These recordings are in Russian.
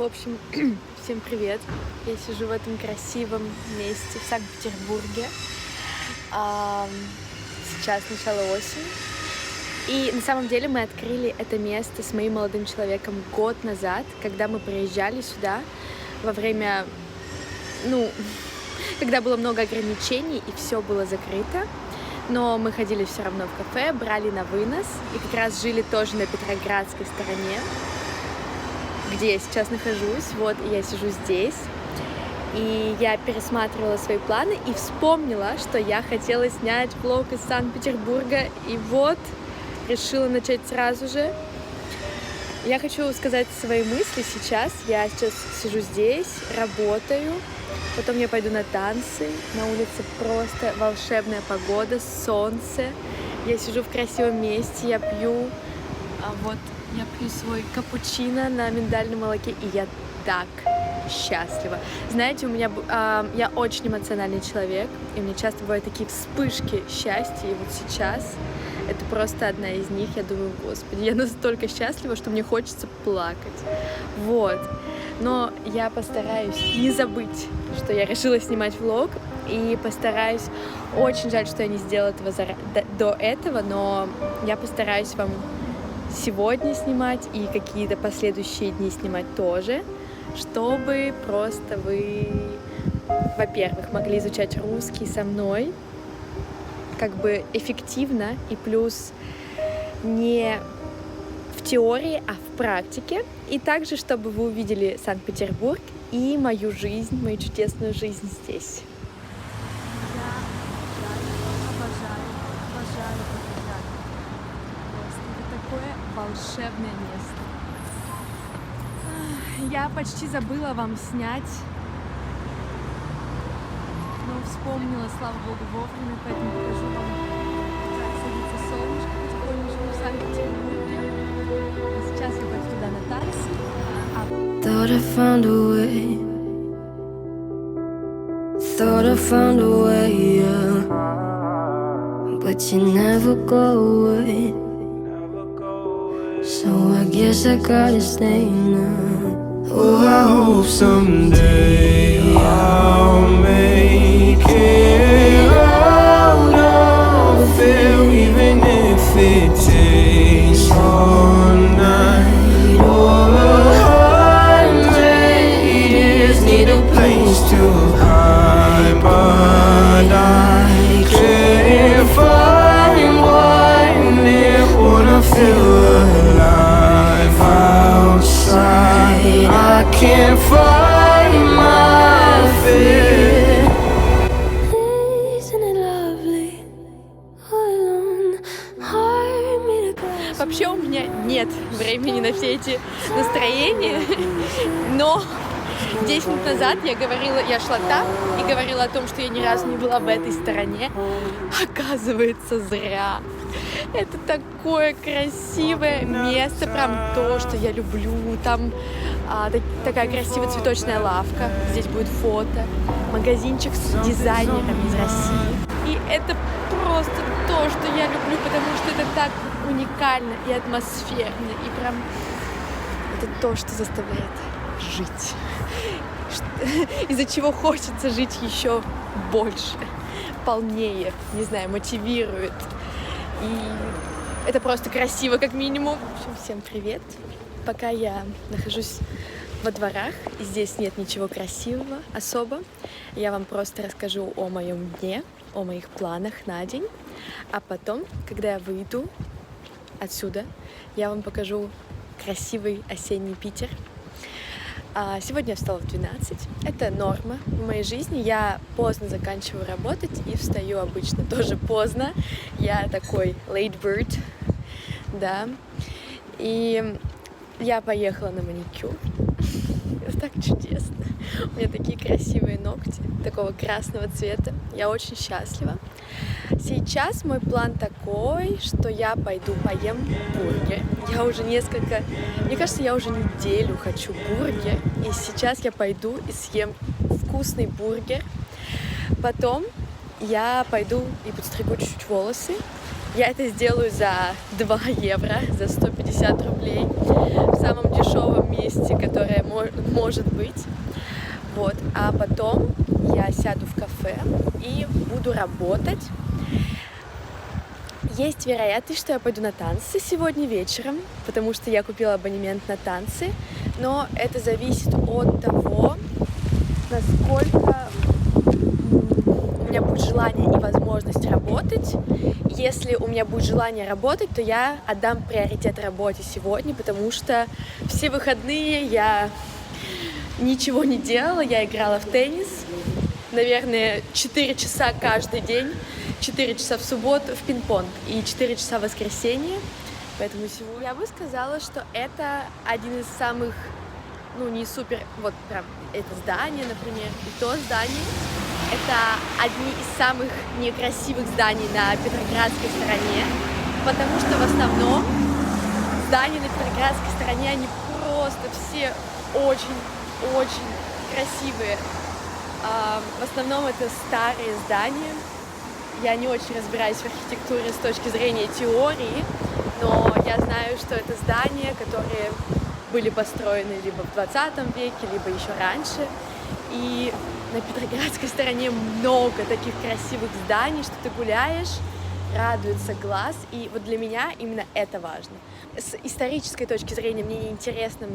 В общем, всем привет. Я сижу в этом красивом месте в Санкт-Петербурге. Сейчас начало осени. И на самом деле мы открыли это место с моим молодым человеком год назад, когда мы приезжали сюда во время, когда было много ограничений и все было закрыто. Но мы ходили все равно в кафе, брали на вынос и как раз жили тоже на Петроградской стороне, где я сейчас нахожусь. Вот, и я сижу здесь. И я пересматривала свои планы и вспомнила, что я хотела снять влог из Санкт-Петербурга. И вот, решила начать сразу же. Я хочу сказать свои мысли сейчас. Я сейчас сижу здесь, работаю. Потом я пойду на танцы. На улице просто волшебная погода, солнце. Я сижу в красивом месте, я пью свой капучино на миндальном молоке, и я так счастлива. Знаете, я очень эмоциональный человек, и у меня часто бывают такие вспышки счастья, и вот сейчас это просто одна из них. Я думаю, господи, я настолько счастлива, что мне хочется плакать. Вот. Но я постараюсь не забыть, что я решила снимать влог, и постараюсь... Очень жаль, что я не сделала этого до этого, но я постараюсь вам сегодня снимать и какие-то последующие дни снимать тоже, чтобы просто вы, во-первых, могли изучать русский со мной как бы эффективно и плюс не в теории, а в практике. И также, чтобы вы увидели Санкт-Петербург и мою жизнь, мою чудесную жизнь здесь. Волшебное место. Я почти забыла вам снять, но вспомнила, слава богу, вовремя, поэтому покажу вам, как садится солнышко потихонечку в Санкт-Петербурге. А сейчас я пойду туда на танцы. Thought I found a way. Thought I found a way, yeah. But you never go away. So I guess I gotta stay now. Oh, I hope someday I'll make it out of there, even if it takes all night or 100 years. Need a place to hide, but I can't find one there. Wanna feel outside, I can't find my fear. Isn't it lovely? All alone, hard me to grasp. Вообще у меня нет времени на все эти настроения, но 10 минут назад я шла там и говорила о том, что я ни разу не была в этой стороне. Оказывается, зря. Это такое красивое место, прям то, что я люблю. Там такая красивая цветочная лавка, здесь будет фото, магазинчик с дизайнерами из России. И это просто то, что я люблю, потому что это так уникально и атмосферно, и прям это то, что заставляет жить. Из-за чего хочется жить еще больше, полнее, не знаю, мотивирует. И это просто красиво, как минимум. В общем, всем привет. Пока я нахожусь во дворах, и здесь нет ничего красивого особо, я вам просто расскажу о моем дне, о моих планах на день. А потом, когда я выйду отсюда, я вам покажу красивый осенний Питер. Сегодня я встала в 12. Это норма в моей жизни. Я поздно заканчиваю работать и встаю обычно тоже поздно. Я такой late bird, да. И я поехала на маникюр. Это так чудесно. У меня такие красивые ногти, такого красного цвета. Я очень счастлива. Сейчас мой план такой, что я пойду поем бургер. Мне кажется, я уже неделю хочу бургер. И сейчас я пойду и съем вкусный бургер. Потом я пойду и подстригу чуть-чуть волосы. Я это сделаю за 2 евро, за 150 рублей, в самом дешевом месте, которое может быть. Вот. А потом я сяду в кафе и буду работать. Есть вероятность, что я пойду на танцы сегодня вечером, потому что я купила абонемент на танцы, но это зависит от того, насколько у меня будет желание и возможность работать. Если у меня будет желание работать, то я отдам приоритет работе сегодня, потому что все выходные я ничего не делала, я играла в теннис, наверное, 4 часа каждый день, 4 часа в субботу в пинг-понг и 4 часа в воскресенье. Поэтому сегодня я бы сказала, что это один из самых, не супер, вот прям это здание, например, и то здание. Это одни из самых некрасивых зданий на Петроградской стороне, потому что в основном здания на Петроградской стороне, они просто все очень красивые. В основном это старые здания. Я не очень разбираюсь в архитектуре с точки зрения теории, но я знаю, что это здания, которые были построены либо в 20 веке, либо еще раньше. И на Петроградской стороне много таких красивых зданий, что ты гуляешь, радуется глаз. И вот для меня именно это важно. С исторической точки зрения мне неинтересно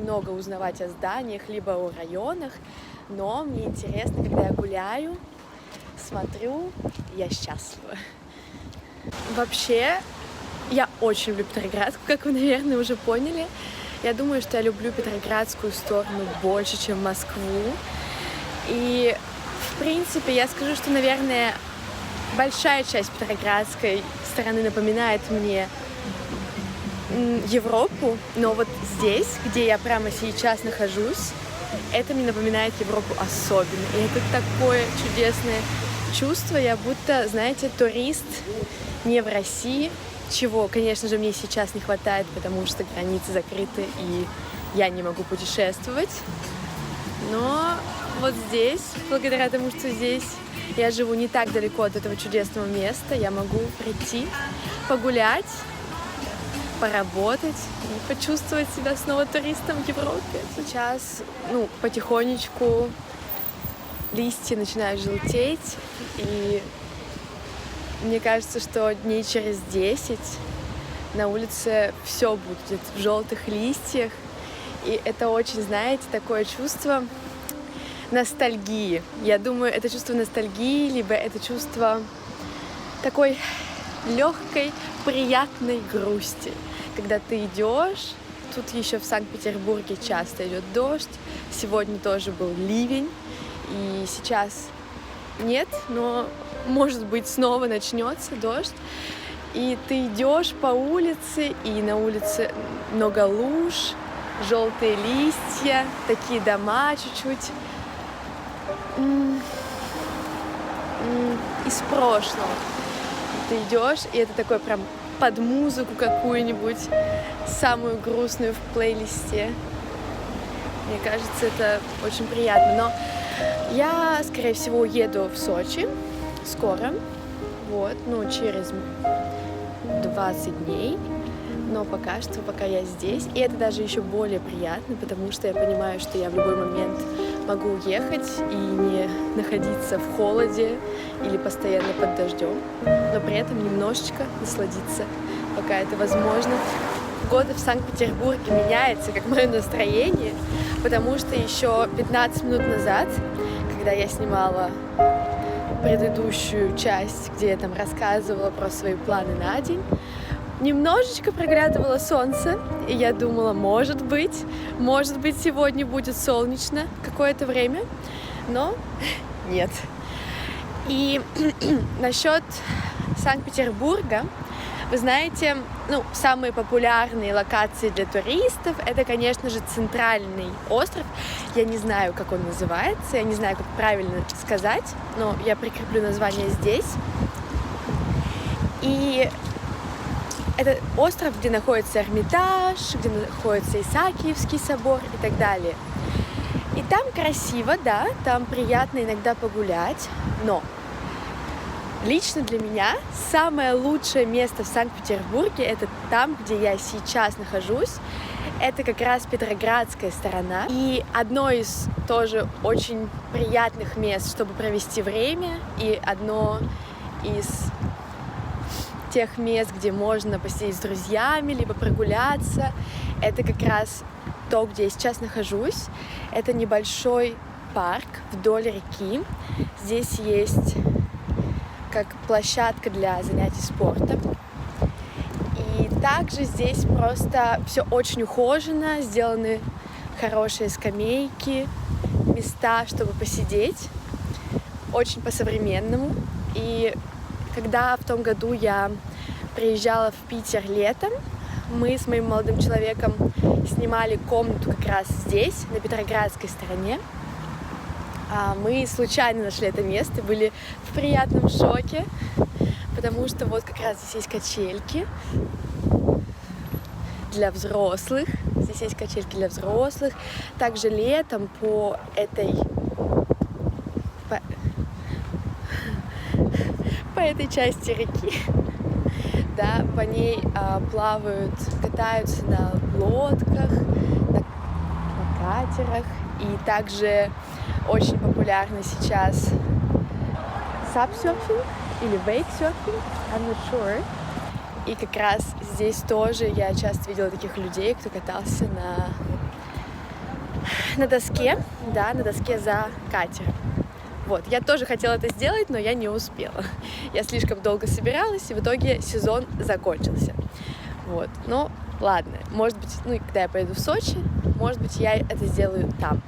много узнавать о зданиях, либо о районах, но мне интересно, когда я гуляю, смотрю, я счастлива. Вообще, я очень люблю Петроградск, как вы, наверное, уже поняли. Я думаю, что я люблю Петроградскую сторону больше, чем Москву. И, в принципе, я скажу, что, наверное, большая часть Петроградской стороны напоминает мне Европу, но вот здесь, где я прямо сейчас нахожусь, это мне напоминает Европу особенно. И это такое чудесное чувство, я будто, знаете, турист не в России, чего, конечно же, мне сейчас не хватает, потому что границы закрыты, и я не могу путешествовать. Но вот здесь, благодаря тому, что здесь я живу не так далеко от этого чудесного места, я могу прийти, погулять, поработать и почувствовать себя снова туристом в Европе. Сейчас, потихонечку листья начинают желтеть, и мне кажется, что дней через 10 на улице все будет в желтых листьях, и это очень, знаете, такое чувство ностальгии. Я думаю, это чувство ностальгии, либо это чувство такой легкой, приятной грусти. Когда ты идешь, тут еще в Санкт-Петербурге часто идет дождь, сегодня тоже был ливень, и сейчас нет, но может быть снова начнется дождь, и ты идешь по улице, и на улице много луж, желтые листья, такие дома чуть-чуть из прошлого. Ты идешь, и это такой прям под музыку какую-нибудь, самую грустную в плейлисте. Мне кажется, это очень приятно. Но я, скорее всего, уеду в Сочи скоро, через 20 дней. Но пока я здесь, и это даже еще более приятно, потому что я понимаю, что я в любой момент могу уехать и не находиться в холоде или постоянно под дождем, но при этом немножечко насладиться, пока это возможно. Погода в Санкт-Петербурге меняется, как мое настроение, потому что еще 15 минут назад, когда я снимала предыдущую часть, где я там рассказывала про свои планы на день, немножечко проглядывало солнце, и я думала, может быть, сегодня будет солнечно какое-то время, но нет. И насчет Санкт-Петербурга, вы знаете, самые популярные локации для туристов — это, конечно же, центральный остров. Я не знаю, как он называется, я не знаю, как правильно сказать, но я прикреплю название здесь. И это остров, где находится Эрмитаж, где находится Исаакиевский собор и так далее. И там красиво, да, там приятно иногда погулять, но Лично для меня самое лучшее место в Санкт-Петербурге — это там, где я сейчас нахожусь. Это как раз Петроградская сторона. И одно из тоже очень приятных мест, чтобы провести время, и одно из тех мест, где можно посидеть с друзьями, либо прогуляться, это как раз то, где я сейчас нахожусь. Это небольшой парк вдоль реки. Здесь есть как площадка для занятий спортом. И также здесь просто все очень ухожено, сделаны хорошие скамейки, места, чтобы посидеть, очень по-современному. И когда в том году я приезжала в Питер летом, мы с моим молодым человеком снимали комнату как раз здесь, на Петроградской стороне. Мы случайно нашли это место, были в приятном шоке, потому что вот как раз здесь есть качельки для взрослых. Здесь есть качельки для взрослых. Также летом по этой части реки, да, по ней плавают, катаются на лодках, на катерах. И также очень популярно сейчас сапсерфинг или вейксерфинг, I'm not sure. И как раз здесь тоже я часто видела таких людей, кто катался на доске, да, на доске за катером. Вот, я тоже хотела это сделать, но я не успела. Я слишком долго собиралась, и в итоге сезон закончился. Вот, ну, ладно, может быть, ну, когда я поеду в Сочи, может быть, я это сделаю там.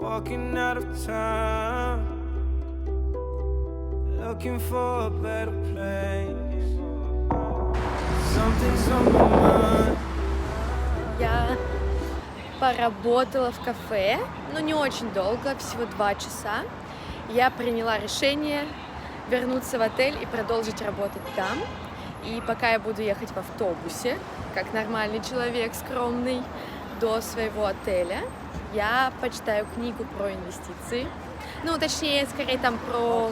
Walking out of town, looking for a better place. Something's on my mind. Я поработала в кафе, но не очень долго, всего 2 часа. Я приняла решение вернуться в отель и продолжить работать там. И пока я буду ехать в автобусе, как нормальный человек, скромный, до своего отеля, я почитаю книгу про инвестиции. Ну, точнее, скорее там про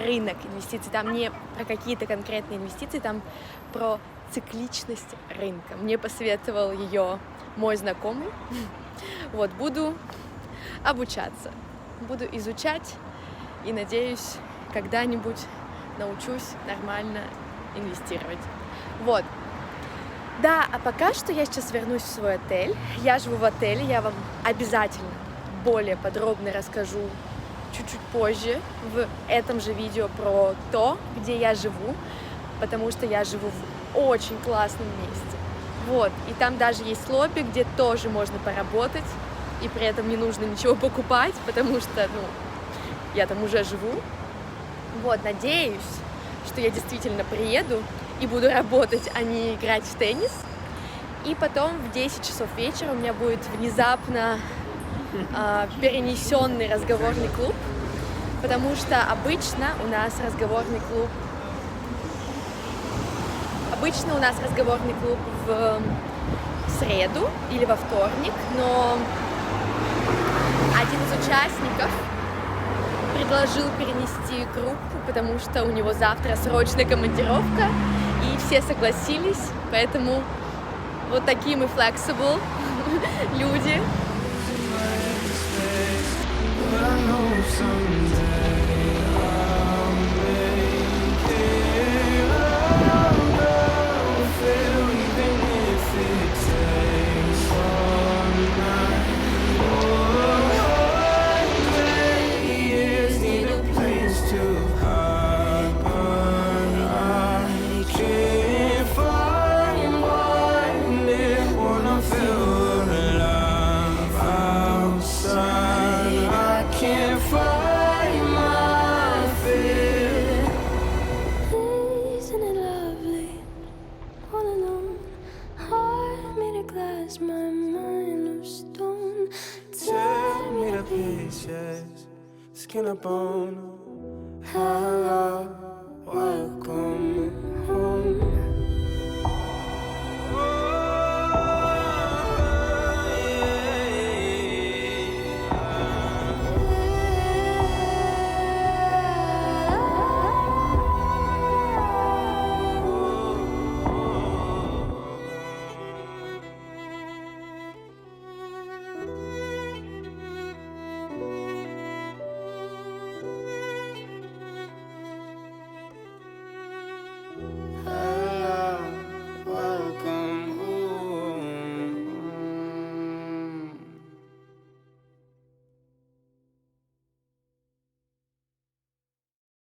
рынок инвестиций. Там не про какие-то конкретные инвестиции, там про цикличность рынка. Мне посоветовал ее мой знакомый. Вот, буду обучаться, буду изучать и, надеюсь, когда-нибудь научусь нормально инвестировать. Вот. Да, а пока что я сейчас вернусь в свой отель. Я живу в отеле, я вам обязательно более подробно расскажу чуть-чуть позже в этом же видео про то, где я живу, потому что я живу в очень классном месте. Вот, и там даже есть лобби, где тоже можно поработать, и при этом не нужно ничего покупать, потому что, ну, я там уже живу. Вот, надеюсь, что я действительно приеду и буду работать, а не играть в теннис. И потом в 10 часов вечера у меня будет внезапно перенесенный разговорный клуб, потому что обычно у нас разговорный клуб в среду или во вторник, но один из участников предложил перенести группу, потому что у него завтра срочная командировка, и все согласились, поэтому вот такие мы flexible люди. pieces, skin and bone. Hello, welcome.